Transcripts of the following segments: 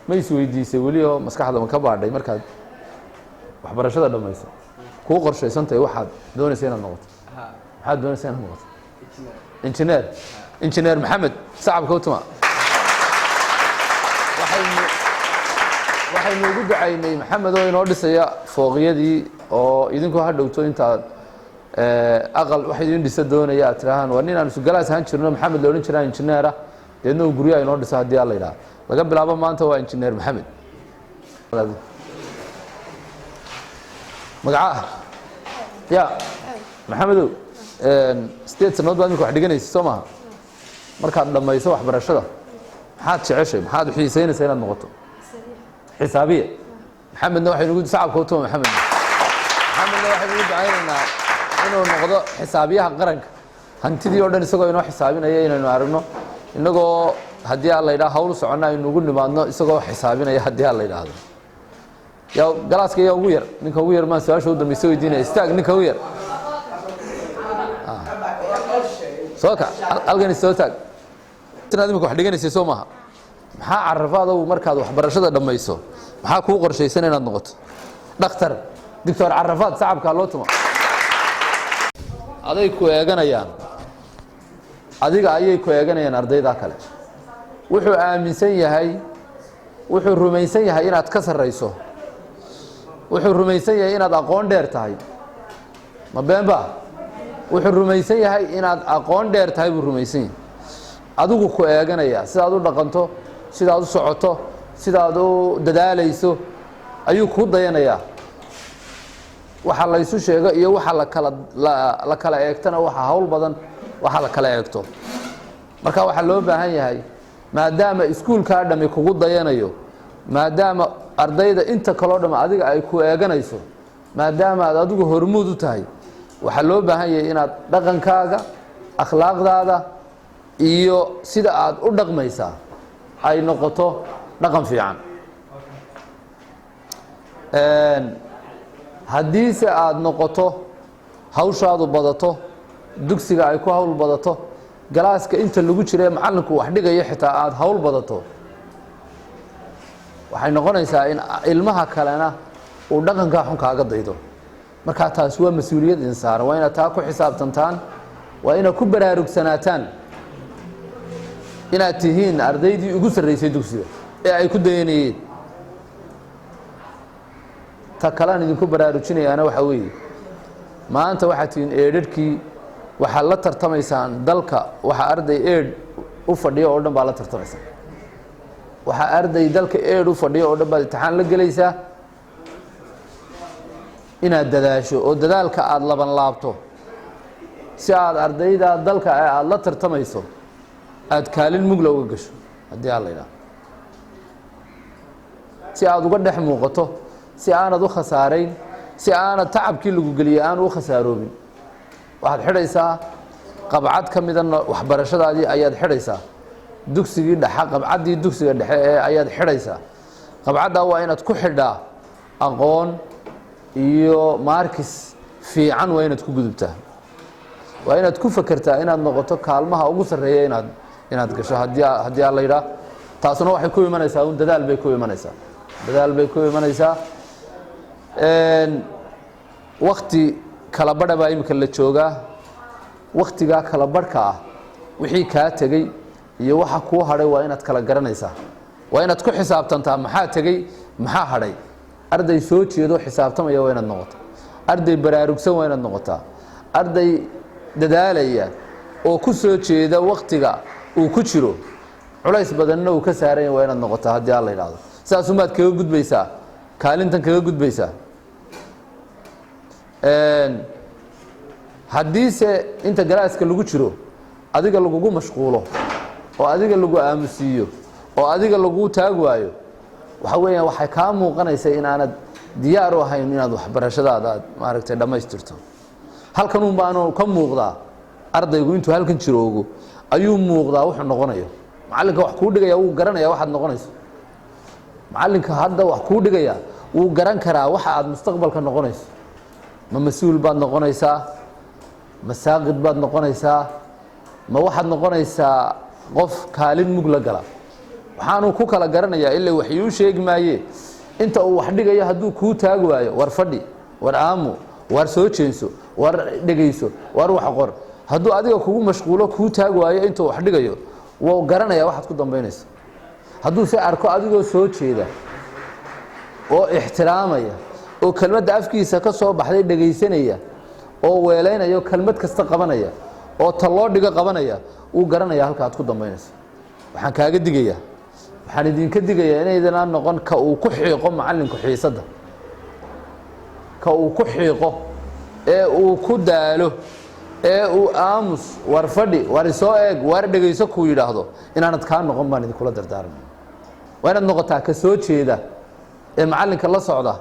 ma isweydiisay weli oo maskaxda ma ka baadhay markaad waxbarashada dhamayso kuu qorshaysantahay waxaad doonaysaa inaad noqoto maxaad doonaysaa inaad noqoto injineer maxamed sacabka u tuma waxaynu ugu ducaynay maxamed oo inoo dhisaya fooqyadii oo idinku ha dhowto intaad aqal wax idin dhisa doonaya aad tirahaan waa nin aan isugalaas ahaan jirno maxamed la odhan jiraa injineera deedna uu guryaha inoo dhiso haddii alla yidhaha laga bilaabo maanta waa injineer maxamed magacaah ya maxamedow 8 sanood baad imika wax dhiganaysa soo maaha markaad dhammayso waxbarashada maxaad jeceshay maxaad xiisaynaysaa inaad noqoto xisaabiye maxamedna waxaynu ugu sacabka u tuma maxamedna waxaynu ugu ducaynaynaa inuu noqdo xisaabiyaha qaranka hantidii oo dhan isagoo inoo xisaabinaya inaynu aragno inagoo haddii aan la yidhaha hawl soconna aynu ugu nimaadno isagoo xisaabinaya haddii aan la yidhaahdo yaa galaaska yaa ugu yar ninka ugu yar maan su-aasha u dambaysa weydiinaya istaag ninka ugu yar soo kac halkani soo taag inaad imika wax dhiganaysay soo maaha maxaa carafaadaw markaad waxbarashada dhammayso maxaa kuu qorshaysan inaad noqoto dhakhtar doctor carafaad sacabkaa loo tuma aday ku eeganayaan adiga ayay ku eeganayaan ardayda kale wuxuu aaminsan yahay wuxuu rumaysan yahay inaad ka sarrayso wuxuu rumaysan yahay inaad aqoon dheer tahay ma beenba wuxuu rumaysan yahay inaad aqoon dheer tahay buu rumaysan yahay adigu ku eeganaya sidaad u dhaqanto sidaad u socoto sidaad u dadaalayso ayuu ku dayanayaa waxa la isu sheego iyo waxa la kala eegtana waxa hawl badan waxa la kala eegto marka waxa loo baahan yahay maadaama iskuulka dhami kugu dayanayo maadaama ardayda inta kale dhama adiga ay ku eeganayso maadaama aad adigu hormuud u tahay waxa loo baahan yahay inaad dhaqankaaga akhlaaqdaada iyo sida aad u dhaqmaysaa ay noqoto dhaqan fiican haddiise aad noqoto hawshaadu badato dugsiga ay ku hawl badato galaaska inta lagu jira macallinku wax dhigayo xitaa aad hawl badato waxay noqonaysaa in ilmaha kalena uu dhaqankaa xun kaaga daydo markaa taas waa mas-uuliyad idin saaran waa inaad taa ku xisaabtantaan waa inaad ku baraarugsanataan inaad tihiin ardaydii ugu sarraysay dugsiga ee ay ku dayanayeen ta kalean idinku baraarujinayaana waxaa weeye maanta waxaad tihiin eedharhkii waxaad la tartamaysaan dalka waxa arday eedh u fadhiyo oo dhan baad la tartamaysaan waxaa arday dalka eedh u fadhiyo oo dhan baad imtixaan la gelaysaa inaad dadaasho oo dadaalka aada laban laabto si aad ardayda dalka aada la tartamayso aada kaalin mugla uga gasho haddii aan la yidhaha si aada uga dhex muuqato si aanad u khasaarayn si aanad tacabkii lagu geliyey aanu u khasaaroobin waxaad xidhaysaa qabcad ka mida waxbarashadaadii ayaad xidhaysaa dugsigii dhexe qabcaddii dugsiga dhexe ee ayaad xidhaysaa qabcaddaa waa inaad ku xidhaa aqoon iyo maarkis fiican waa inaad ku gudubtaa waa inaad ku fakertaa inaad noqoto kaalmaha ugu sarreeya inaad gasho haddii aan la yidhaah taasuna waxay ku imanaysaa un dadaal bay ku imanaysaa wakti kala badha baa imika la joogaa waktigaa kala badhka ah wixii kaa tegey iyo waxa kuu hadhay waa inaad kala garanaysaa waa inaad ku xisaabtantaa maxaa tegey maxaa hadhay arday soo jeedo xisaabtamaya waa inaad noqoto arday baraarugsan waa inaad noqotaa arday dadaalaya oo ku soo jeeda waktiga uu ku jiro culays badanna uu ka saaranya waa inaad noqotaa haddii aan la yidhaahdo sidaasumaad kaga gudbaysaa kaalintan kaga gudbaysaa haddiise inta galaaska lagu jiro adiga lagugu mashquulo oo adiga lagu aamusiiyo oo adiga lagu taag waayo waxa weeyaan waxay kaa muuqanaysaa inaanad diyaar u ahayn inaad waxbarashadaada aad maaragtay dhammaystirto halkan un baanu ka muuqdaa ardaygu intuu halkan jiroogo ayuu muuqdaa wuxuu noqonayo macallinka wax kuu dhigaya wuu garanaya waxaad noqonayso macallinka hadda wax kuu dhigaya wuu garan karaa waxa aad mustaqbalka noqonayso ma mas-uul baad noqonaysaa ma saaqid baad noqonaysaa ma waxaad noqonaysaa qof kaalin mug la gala waxaanu ku kala garanayaa ilaa wax uu sheegi maaye inta uu wax dhigayo hadduu kuu taag waayo war fadhi war aamu war soo jeenso war dhegayso war wax qor hadduu adiga kugu mashquulo kuu taag waayo inta wax dhigayo wuu garanayaa waxaad ku dambaynayso hadduu si arko adigoo soo jeeda oo ixtiraamaya oo kelmadda afkiisa ka soo baxday dhegaysanaya oo weeleynayo kelmad kasta qabanaya oo taloo dhiga qabanaya uu garanaya halka aad ku dambaynayso waxaan kaaga digayaa waxaan idinka digayaa inaydana noqon ka uu ku xiiqo macallinku xiisada ka uu ku xiiqo ee uu ku daalo ee uu aamus war fadhi war soo eeg war dhageyso ku yiraahdo inaanad ka noqon baan idinkula dardaarmay waa inaad noqotaa ka soo jeeda ee macallinka la socda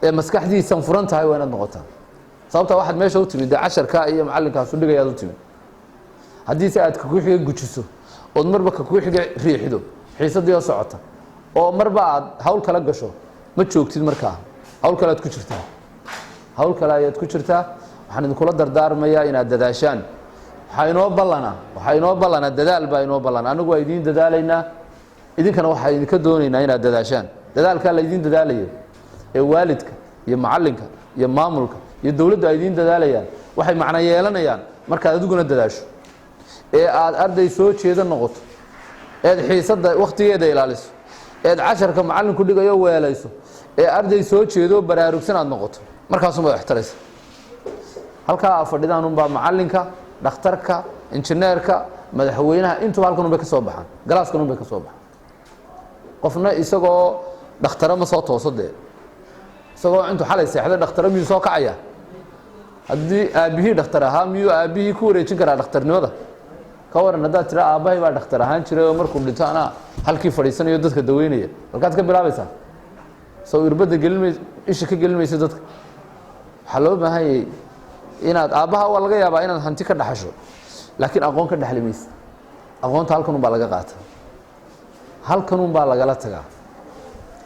ee maskaxdiisa furan tahay waa inaad noqotaa sababta waxaad meesha u timid casharka iyo macallinkaas u dhigayaad u timid haddii si aad ku xiga gujiso oo marba ka ku xiga riixido xiisadii oo socota oo marba aad hawl kala gasho ma joogtid markaa hawl kale aad ku jirtaa hawl kale ayaad ku jirtaa waxaan idinkula dardaarmayaa inaad dadaashaan waxaa inoo ballana dadaal baa inoo ballan anigu waa idiin dadaalaynaa idinkana waxaa idinka doonaynaa inaad dadaashaan dadaalkaa la idiin dadaalayo ee waalidka iyo macallinka iyo maamulka iyo dowladda ay idiin dadaalayaan waxay macno yeelanayaan markaad adiguna dadaasho ee aad arday soo jeeda noqoto eed xiisadda wakhtigeeda ilaaliso eed casharka macallinku dhigayo weelayso ee arday soo jeedo baraarugsan aad noqoto markaasuma ixtiraysa halkaa fadhidaan unbaa macallinka dhakhtarka injineerka madaxweynaha intuba halkan unbay ka soo baxaan galaaskan unbay ka soo baxaan qofna isagoo dhakhtaro ma soo tooso dee isagoo intuu xalay seexday dhakhtaro miyuu soo kacaya haddii aabbihii dhakhtar ahaa miyuu aabbihii ku wareejin karaa dhakhtarnimada ka waran haddaad tira aabbahay baa dhakhtar ahaan jiray oo markuu dhinto anaa halkii fadhiisanayo dadka daweynaya halkaad ka bilaabaysaa soo irbadda gelinmayso isha ka gelinmayso dadka waxaa loo baahan yahay inaad aabbaha waa laga yaabaa inaad hanti ka dhaxasho laakiin aqoon ka dhexli maysa aqoonta halkan unbaa laga qaata halkan unbaa lagala tagaa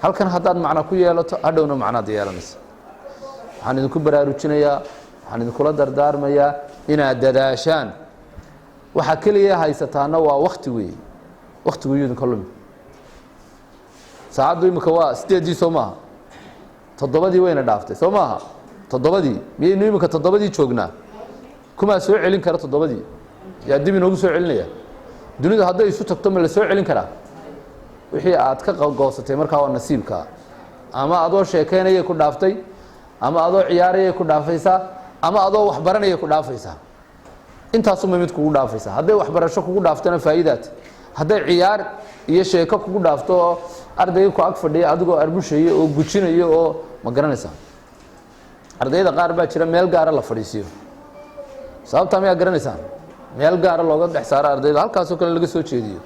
halkan haddaad macno ku yeelato hadhowna macnaad yeelanaysa waxaan idinku baraarujinayaa waxaan idinkula dardaarmayaa inaad dadaashaan waxa keliya haysataana waa wakti weeye waktigu yuu idinka lumi saacaddu imika waa 8 soo maaha 7 wayna dhaaftay soo maaha 7 miyaynu imika 7 joognaa kumaa soo celin kara 7 yaa dib inoogu soo celinaya dunida hadday isu tagto ma la soo celin karaa wixii aad ka goosatay markaa waa nasiibka ama adoo sheekeynaya ku dhaaftay ama adoo ciyaaraya ku dhaafaysaa ama adoo wax baranaya ku dhaafaysaa intaasuma mid kugu dhaafaysaa hadday waxbarasho kugu dhaaftana faa'iidaad hadday ciyaar iyo sheeko kugu dhaafto oo ardayga ku ag fadhiya adigoo arbushayo oo gujinayo oo ma garanaysaa ardayda qaar baa jira meel gaara la fadhiisiyo sababtaa miyaa garanaysaan meel gaara looga dhex saaro ardayda halkaasoo kale laga soo jeediyo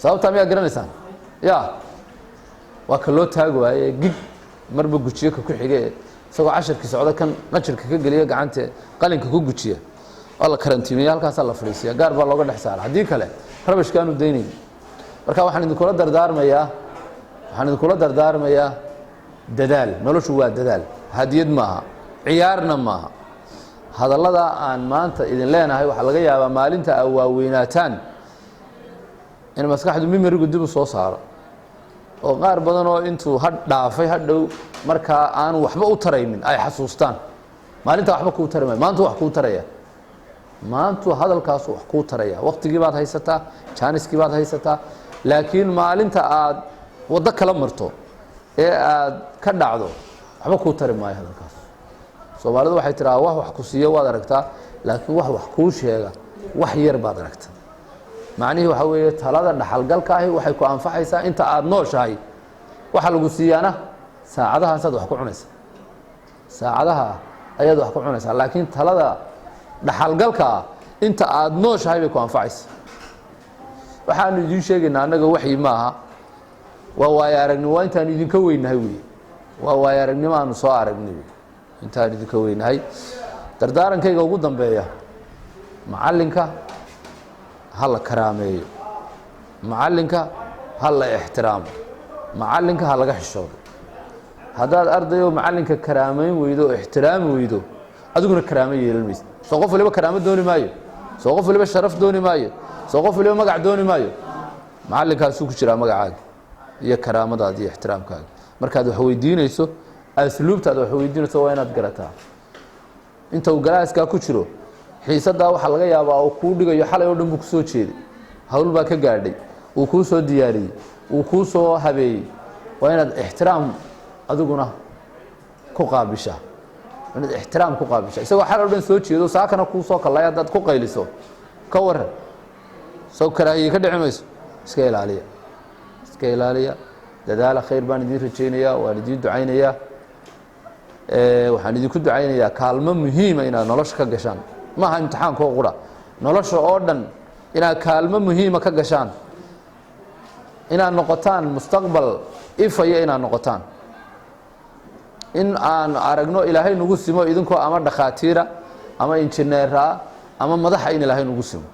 sababtaa miyaa garanaysaan ya waa ka loo taag waaye gig marba gujiyo ka ku xige isagoo casharkii socda kan qajirka ka geliya gacanta qalinka ku gujiya oo la karantiimeeya halkaasaa la fadhiisiya gaar baa looga dhex saara haddii kale rabashkaanu daynayn marka waxaan idinkula dardaarmayaa dadaal noloshu waa dadaal hadiyad maaha ciyaarna maaha hadallada aan maanta idin leenahay waxaa laga yaabaa maalinta ay waaweynaataan in maskaxdu mimarigu dib u soo saaro oo qaar badan oo intuu dhaafay hadhow markaa aan waxba u taraynin ay xasuustaan maalinta waxba kuu tarmay maanta wax kuu taraya maantu hadalkaas wax kuu taraya waqtigii baad haysataa jaaniskii baad haysataa laakiin maalinta aad waddo kala marto ee aad ka dhacdo waxba kuu tari maayo hadalkaas soomaalidu waxay tiraa wax ku siiyo waad aragtaa laakiin wax kuu sheega wax yar baad aragtaa macnihii waxa weeye talada dhaxalgalka ahi waxay ku anfacaysaa inta aad nooshahay waxa lagu siiyaana saacadahaasaad wax ku cunaysaa saacadaha ayaad wax ku cunaysaa laakiin talada dhaxalgalka inta aad nooshahay bay ku anfacaysaa waxaanu idiin sheegaynaa annaga waxyi maaha waa waayo aragnimo waa intaan idinka weynahay wey waa waayo aragnimo aanu soo aragnay wey intaan idinka weynahay dardaarankayga ugu dambeeya macallinka ha la karaameeyo macallinka ha la ixtiraamo macallinka ha laga xishoodo haddaad ardayo macallinka karaameyn weydo oo ixtiraami weydo adiguna karaamo yeelan maysid soo qof waliba karaamo dooni maayo soo qof waliba sharaf dooni maayo soo qof waliba magac dooni maayo macallinkaasuu ku jiraa magacaaga iyo karaamadaada iyo ixtiraamkaaga markaad wax weydiinayso asluubtaada wax weydiinayso waa inaad garataa inta uu galaaskaa ku jiro xiisadaa waxaa laga yaabaa uu kuu dhigayo xalay oo dhan buu kusoo jeeday hawl baa ka gaadhay uu kuu soo diyaariyey uu kuu soo habeeyey waa inaad ixtiraam adiguna ku qaabishaa inaad ixtiraam ku qaabishaa isagoo xalay oo dhan soo jeedo saakana kuu soo kallay haddaad ku qayliso ka waran soo karaahiye ka dhici mayso iska ilaaliya dadaala khayr baan idiin rajaynayaa waan idiin ducaynayaa waxaan idinku ducaynayaa kaalmo muhiima inaad nolosha ka gashaan maaha imtixaankoo qura nolosha oo dhan inaad kaalmo muhiima ka gashaan inaad noqotaan mustaqbal ifaya inaad noqotaan in aan aragno ilaahay nagu simo idinkoo ama dhakhaatiira ama injineera ama madaxa in ilaahay nagu simo